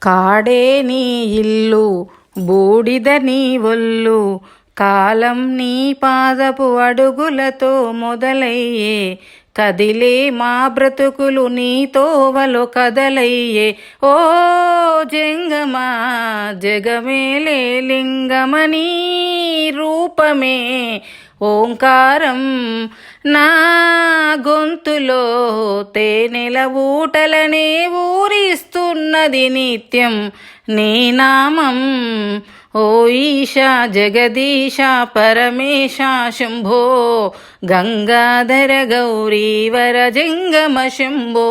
కాడే నీ ఇల్లు బూడిద నీ ఒళ్ళు, కాలం నీ పాదపు అడుగులతో మొదలయ్యే, కదిలే మా బ్రతుకులు నీ తోవలో కదలయ్యే. ఓ జంగమా జగమేలే లింగమనీ రూపమే ఓంకారం, నా గొంతులో తేనెల ఊటలనే ఊరిస్తున్నది నిత్యం నీ నామం. ఓ ఈశా జగదీశ పరమేశ శంభో, గంగాధర గౌరీవర జంగమ శంభో.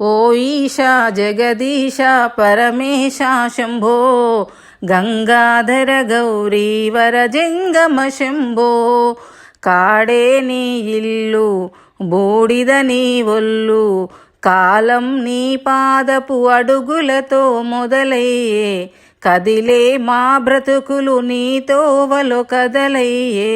ఓ ఈశా జగదీశ పరమేశ శంభో, గంగాధర గౌరీవర జంగమ శంభో. కాడే నీ ఇల్లు బూడిద నీ ఒళ్ళు, కాలం నీ పాదపు అడుగులతో మొదలయ్యే, కదిలే మా బ్రతుకులు నీ తోవలో కదలయ్యే.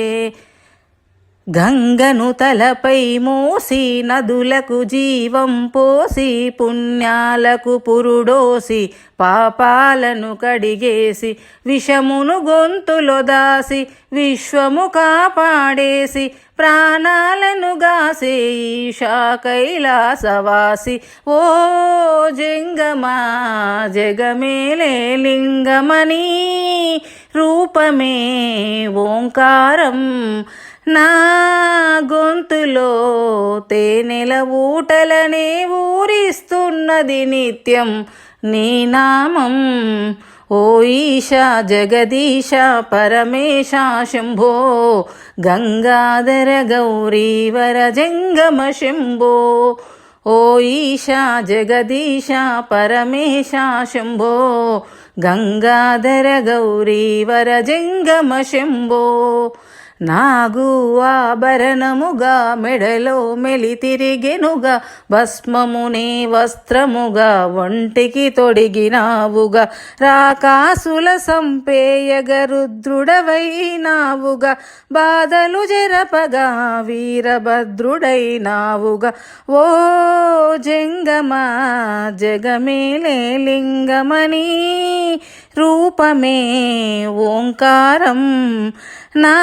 గంగను తలపై మోసి నదులకు జీవం పోసి, పుణ్యాలకు పురుడోసి పాపాలను కడిగేసి, విషమును గొంతులో దాసి విశ్వము కాపాడేసి, ప్రాణాలను గాసే ఈశా కైలాసవాసి. ఓ జంగమా జగమేలే లింగమనీ రూపమే ఓంకారం, నా గొంతులో తేనెల ఊటలనే ఊరిస్తున్నది నిత్యం నీ నామం. ఓ ఈశా జగదీశ పరమేశ శంభో, గంగాధర గౌరీవర జంగమ శంభో. ఓ ఈశా జగదీశ పరమేశ శంభో, గంగాధర గౌరీవర జంగమ శంభో. నాగు ఆభరణముగా మెడలో మెలి తిరిగెనుగా, భస్మమునే వస్త్రముగా ఒంటికి తొడిగినావుగా, రాకాసుల సంపేయగ రుద్రుడవైనావుగా, బాధలు జరపగా వీరభద్రుడైనావుగా. ఓ జంగమా జగమేలే లింగమనీ రూపమే ఓంకారం, నా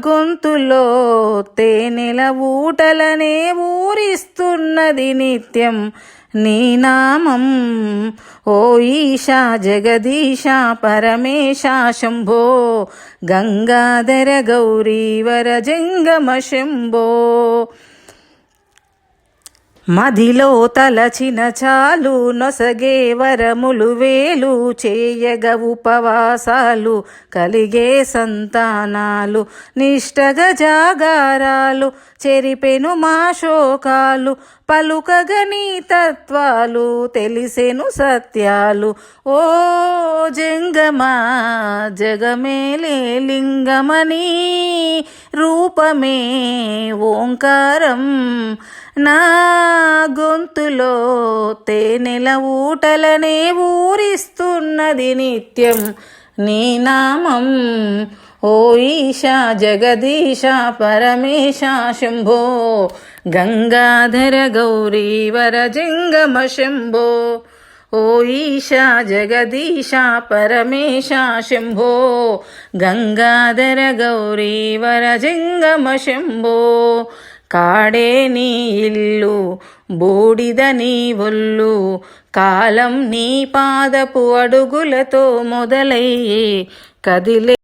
గొంతులో తేనెల ఊటలనే ఊరిస్తున్నది నిత్యం నీ నామం. ఓ ఈశా జగదీశ పరమేశ శంభో, గంగాధర గౌరీవర జంగమ శంభో. మదిలో తలచిన చాలు నొసగే వరములు వేలు, చేయగ ఉపవాసాలు కలిగే సంతానాలు, నిష్టగ జాగారాలు చెరిపెను మా శోకాలు, పలుకగని తత్వాలు తెలిసెను సత్యాలు. ఓ జంగమా జగమేలే లింగమనీ రూపమే ఓంకారం, నా గొంతులో తేనెల ఊటలనే ఊరిస్తున్నది నిత్యం నీ నామం. ఓ ఈశా జగదీశ పరమేశ శంభో, గంగాధర గౌరీవర జంగమ శంభో. ఓ ఈశా జగదీశ పరమేశ శంభో, గంగాధర గౌరీవర జంగమ శంభో. కాడే నీ ఇల్లు బూడిద నీ ఒళ్ళు, కాలం నీ పాదపు అడుగులతో మొదలయ్యే, కదిలే